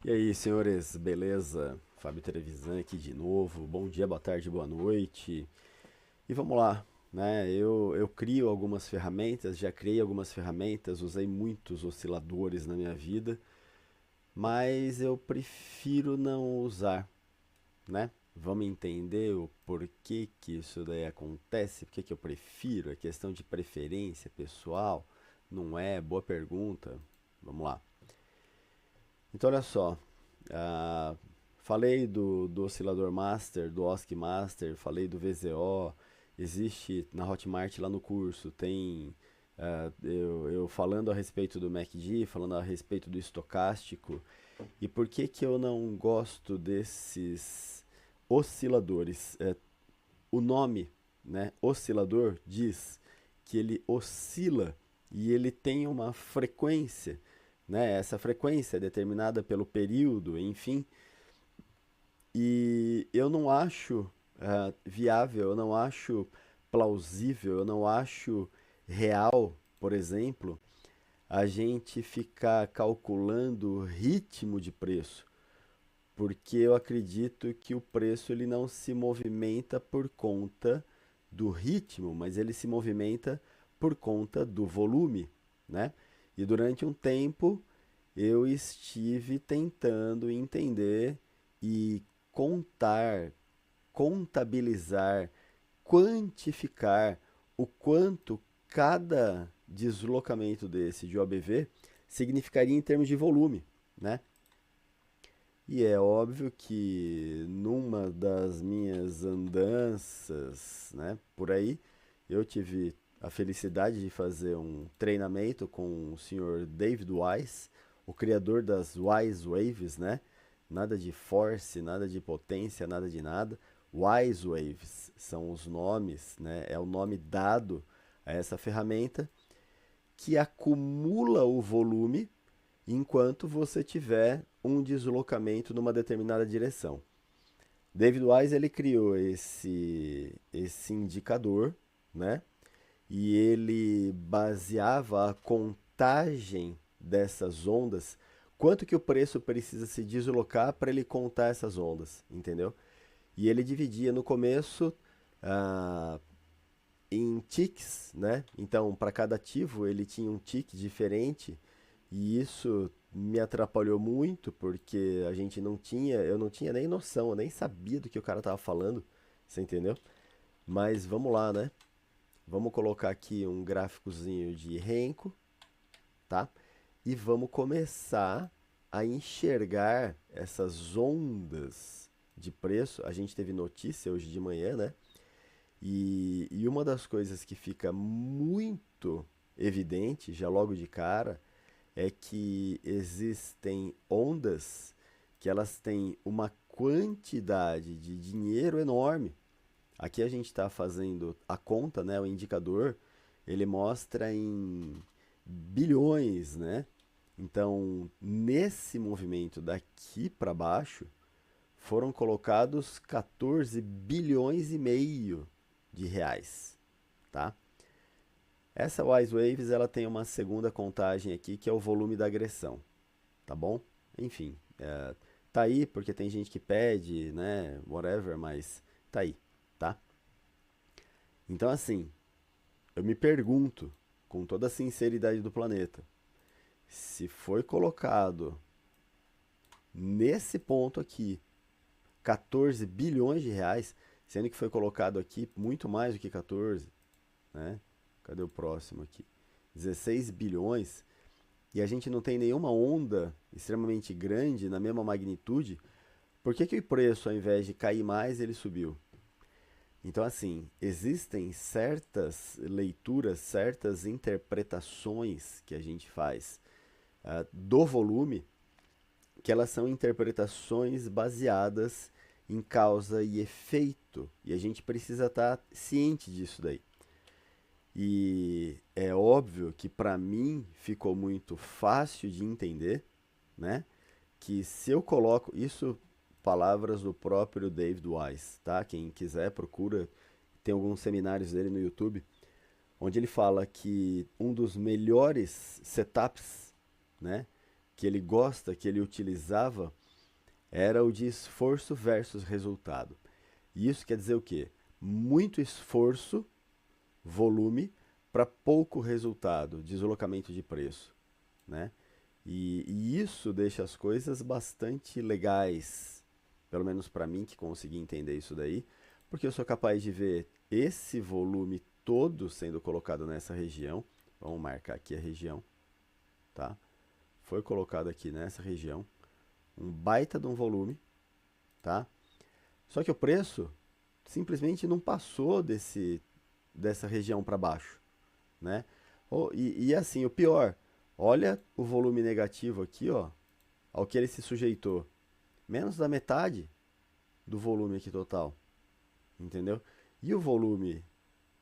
E aí, senhores, beleza? Fábio Trevisan aqui de novo. Bom dia, boa tarde, boa noite. E vamos lá, né? Eu crio algumas ferramentas, já criei algumas ferramentas, usei muitos osciladores na minha vida, mas eu prefiro não usar, né? Vamos entender o porquê que isso daí acontece, por que eu prefiro, é questão de preferência pessoal, não é? Boa pergunta. Vamos lá. Então, olha só, ah, falei do oscilador Master, do OSC Master, falei do VZO, existe na Hotmart lá no curso, tem eu falando a respeito do MACD, falando a respeito do estocástico, e por que que eu não gosto desses osciladores? O nome, né, oscilador, diz que ele oscila e ele tem uma frequência, né? Essa frequência é determinada pelo período, enfim, e eu não acho viável, eu não acho plausível, eu não acho real, por exemplo, a gente ficar calculando o ritmo de preço, porque eu acredito que o preço ele não se movimenta por conta do ritmo, mas ele se movimenta por conta do volume, né? E durante um tempo eu estive tentando entender e contar, contabilizar, quantificar o quanto cada deslocamento desse de OBV significaria em termos de volume, né? E é óbvio que numa das minhas andanças, né, por aí, eu tive a felicidade de fazer um treinamento com o senhor David Wise, o criador das Wise Waves, né? Nada de force, nada de potência, nada de nada. Wise Waves são os nomes, né? É o nome dado a essa ferramenta que acumula o volume enquanto você tiver um deslocamento numa determinada direção. David Wise ele criou esse indicador, né? E ele baseava a contagem dessas ondas, quanto que o preço precisa se deslocar para ele contar essas ondas, entendeu? E ele dividia no começo ah, em ticks, né? Então, para cada ativo ele tinha um tique diferente e isso me atrapalhou muito porque a gente não tinha, eu não tinha nem noção, eu nem sabia do que o cara tava falando, você entendeu? Mas vamos lá, né? Vamos colocar aqui um gráficozinho de Renko, tá? E vamos começar a enxergar essas ondas de preço. A gente teve notícia hoje de manhã, né? E uma das coisas que fica muito evidente, já logo de cara, é que existem ondas que elas têm uma quantidade de dinheiro enorme. Aqui a gente está fazendo a conta, né? O indicador, ele mostra em bilhões, né? Então, nesse movimento daqui para baixo, foram colocados 14 bilhões e meio de reais, tá? Essa Wise Waves ela tem uma segunda contagem aqui que é o volume da agressão, tá bom? Enfim, tá aí porque tem gente que pede, né? Whatever, mas tá aí, tá? Então assim, eu me pergunto, com toda a sinceridade do planeta, se foi colocado nesse ponto aqui 14 bilhões de reais, sendo que foi colocado aqui muito mais do que 14, né? Cadê o próximo aqui? 16 bilhões e a gente não tem nenhuma onda extremamente grande na mesma magnitude, por que que o preço, ao invés de cair mais, ele subiu? Então, assim, existem certas leituras, certas interpretações que a gente faz do volume, que elas são interpretações baseadas em causa e efeito, e a gente precisa estar ciente disso daí. E é óbvio que para mim ficou muito fácil de entender, né? Que se eu coloco isso, palavras do próprio David Wise, tá? Quem quiser procura, tem alguns seminários dele no YouTube, onde ele fala que um dos melhores setups, né, que ele gosta, que ele utilizava, era o de esforço versus resultado. E isso quer dizer o quê? Muito esforço, volume, para pouco resultado, deslocamento de preço, né? E isso deixa as coisas bastante legais, pelo menos para mim que consegui entender isso daí, porque eu sou capaz de ver esse volume todo sendo colocado nessa região. Vamos marcar aqui a região, tá? Foi colocado aqui nessa região, um baita de um volume, tá? Só que o preço simplesmente não passou dessa região para baixo, né? E assim, o pior, olha o volume negativo aqui, ó, ao que ele se sujeitou. Menos da metade do volume aqui total, entendeu? E o volume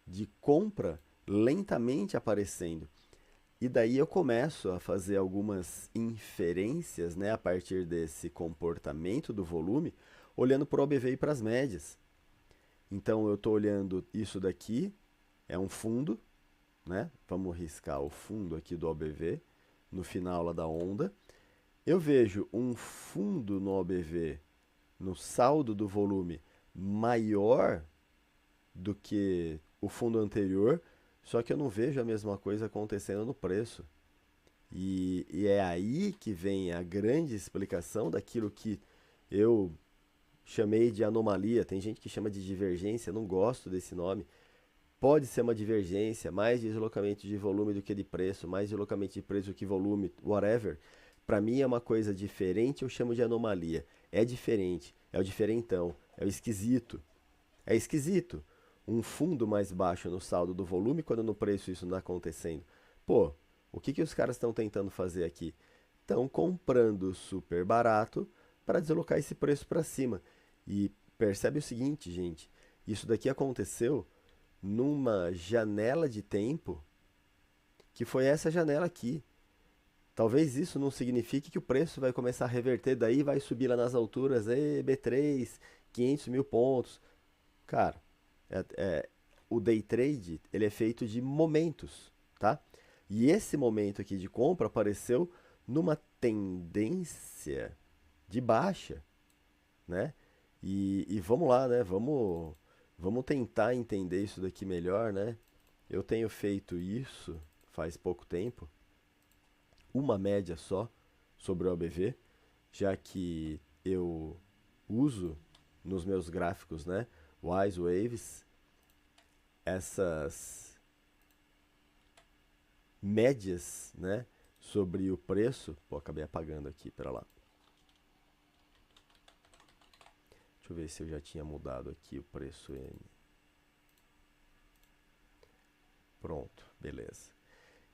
de compra lentamente aparecendo. E daí eu começo a fazer algumas inferências, né, a partir desse comportamento do volume, olhando para o OBV e para as médias. Então eu estou olhando isso daqui, é um fundo, né? Vamos riscar o fundo aqui do OBV, no final lá da onda. Eu vejo um fundo no OBV, no saldo do volume, maior do que o fundo anterior, só que eu não vejo a mesma coisa acontecendo no preço. E é aí que vem a grande explicação daquilo que eu chamei de anomalia. Tem gente que chama de divergência, não gosto desse nome. Pode ser uma divergência, mais deslocamento de volume do que de preço, mais deslocamento de preço do que volume, whatever. Para mim é uma coisa diferente, eu chamo de anomalia. É diferente, é o diferentão, é o esquisito. É esquisito. Um fundo mais baixo no saldo do volume, quando no preço isso não está acontecendo. Pô, o que os caras estão tentando fazer aqui? Estão comprando super barato para deslocar esse preço para cima. E percebe o seguinte, gente, isso daqui aconteceu numa janela de tempo que foi essa janela aqui. Talvez isso não signifique que o preço vai começar a reverter, daí vai subir lá nas alturas, B3, 500 mil pontos. Cara, é- é- o day trade ele é feito de momentos, tá? E esse momento aqui de compra apareceu numa tendência de baixa, né? E vamos lá, né? Vamos tentar entender isso daqui melhor, né? Eu tenho feito isso faz pouco tempo, uma média só sobre o OBV, já que eu uso nos meus gráficos, né? Wise Waves, essas médias, né? Sobre o preço. Pô, acabei apagando aqui, pera lá. Deixa eu ver se eu já tinha mudado aqui o preço M. Pronto, beleza.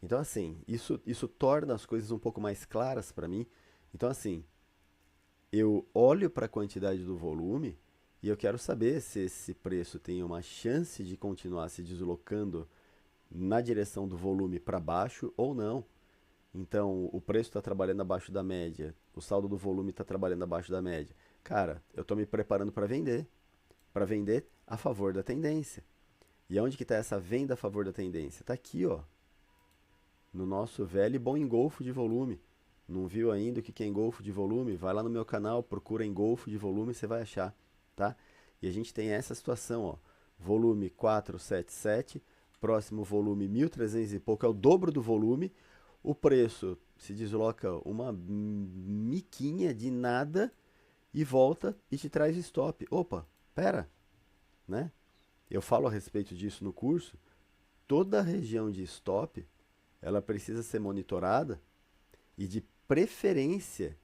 Então, assim, isso torna as coisas um pouco mais claras para mim. Então, assim, eu olho para a quantidade do volume e eu quero saber se esse preço tem uma chance de continuar se deslocando na direção do volume para baixo ou não. Então, o preço está trabalhando abaixo da média, o saldo do volume está trabalhando abaixo da média. Cara, eu estou me preparando para vender a favor da tendência. E onde que está essa venda a favor da tendência? Está aqui, ó, no nosso velho e bom engolfo de volume. Não viu ainda o que é engolfo de volume? Vai lá no meu canal, procura engolfo de volume, você vai achar, tá? E a gente tem essa situação, ó, volume 477, próximo volume 1.300 e pouco, é o dobro do volume. O preço se desloca uma miquinha de nada e volta e te traz stop. Opa, pera, né? Eu falo a respeito disso no curso. Toda a região de stop, ela precisa ser monitorada e de preferência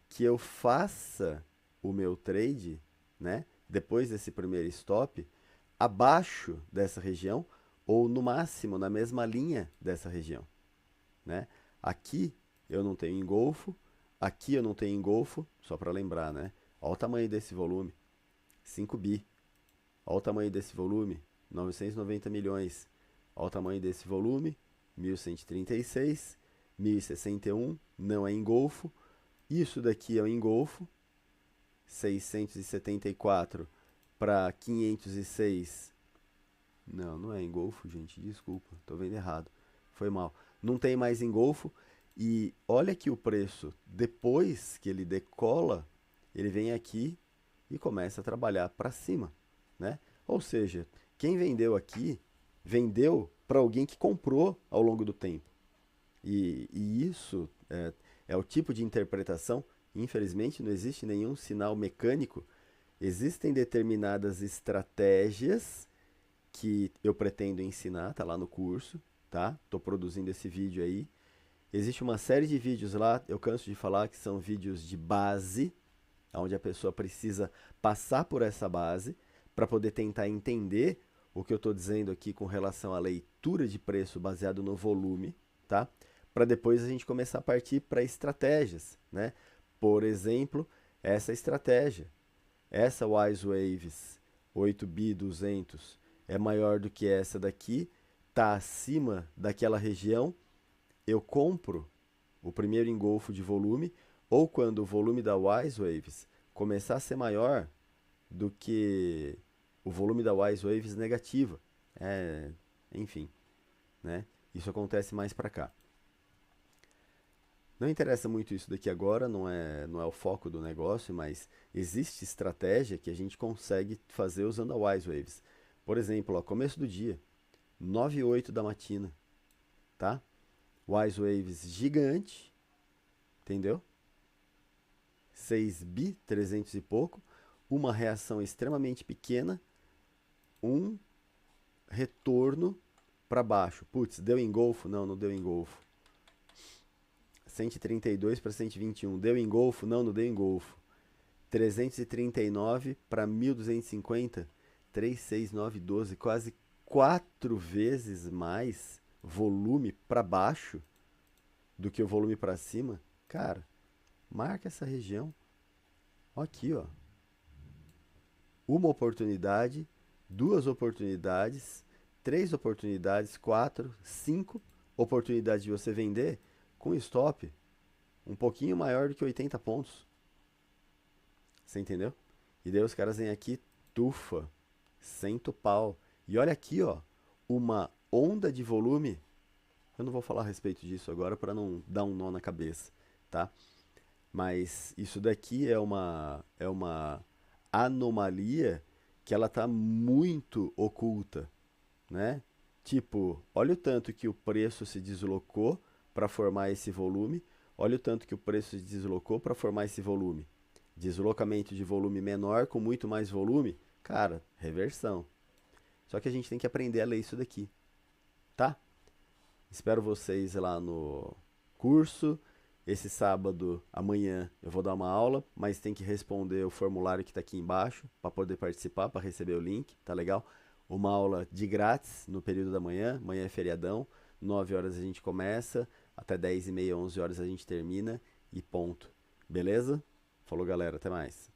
que eu faça o meu trade, né, depois desse primeiro stop, abaixo dessa região ou no máximo na mesma linha dessa região, né? Aqui eu não tenho engolfo, aqui eu não tenho engolfo, só para lembrar, né? Olha o tamanho desse volume, 5 bi. Olha o tamanho desse volume, 990 milhões. Olha o tamanho desse volume, 1136, 1061, não é engolfo. Isso daqui é o engolfo, 674 para 506. Não, não é engolfo, gente, desculpa, tô vendo errado. Foi mal. Não tem mais engolfo. E olha que o preço, depois que ele decola, ele vem aqui e começa a trabalhar para cima, né? Ou seja, quem vendeu aqui, vendeu para alguém que comprou ao longo do tempo. E isso é o tipo de interpretação. Infelizmente, não existe nenhum sinal mecânico. Existem determinadas estratégias que eu pretendo ensinar, tá lá no curso, tá? Tô produzindo esse vídeo aí. Existe uma série de vídeos lá, eu canso de falar que são vídeos de base, onde a pessoa precisa passar por essa base para poder tentar entender o que eu estou dizendo aqui com relação à leitura de preço baseado no volume, tá? Para depois a gente começar a partir para estratégias, né? Por exemplo, essa estratégia, essa Wise Waves 8B200 é maior do que essa daqui, está acima daquela região, eu compro o primeiro engolfo de volume, ou quando o volume da Wise Waves começar a ser maior do que o volume da Wise Waves negativa. É, enfim, né? Isso acontece mais para cá. Não interessa muito isso daqui agora, não é o foco do negócio, mas existe estratégia que a gente consegue fazer usando a Wise Waves. Por exemplo, ó, começo do dia, 9 e 8 da matina, tá? Wise Waves gigante, entendeu? 6 bi, 300 e pouco, uma reação extremamente pequena, um retorno para baixo. Putz, deu engolfo? Não, não deu engolfo. 132 para 121, deu engolfo? Não, não deu engolfo. 339 para 1250, 36912, quase 4 vezes mais volume para baixo do que o volume para cima. Cara, marca essa região. Aqui, ó. Uma oportunidade, duas oportunidades, três oportunidades, quatro, cinco oportunidades de você vender com stop um pouquinho maior do que 80 pontos. Você entendeu? E daí os caras vêm aqui, tufa, cento pau. E olha aqui, ó, uma onda de volume. Eu não vou falar a respeito disso agora para não dar um nó na cabeça, tá? Mas isso daqui é uma anomalia que ela tá muito oculta, né? Tipo, olha o tanto que o preço se deslocou para formar esse volume, olha o tanto que o preço se deslocou para formar esse volume. Deslocamento de volume menor com muito mais volume, cara, reversão. Só que a gente tem que aprender a ler isso daqui, tá? Espero vocês lá no curso. Esse sábado, amanhã, eu vou dar uma aula, mas tem que responder o formulário que está aqui embaixo para poder participar, para receber o link, tá legal? Uma aula de grátis no período da manhã, amanhã é feriadão, 9 horas a gente começa, até 10 e meia, 11 horas a gente termina e ponto. Beleza? Falou, galera, até mais.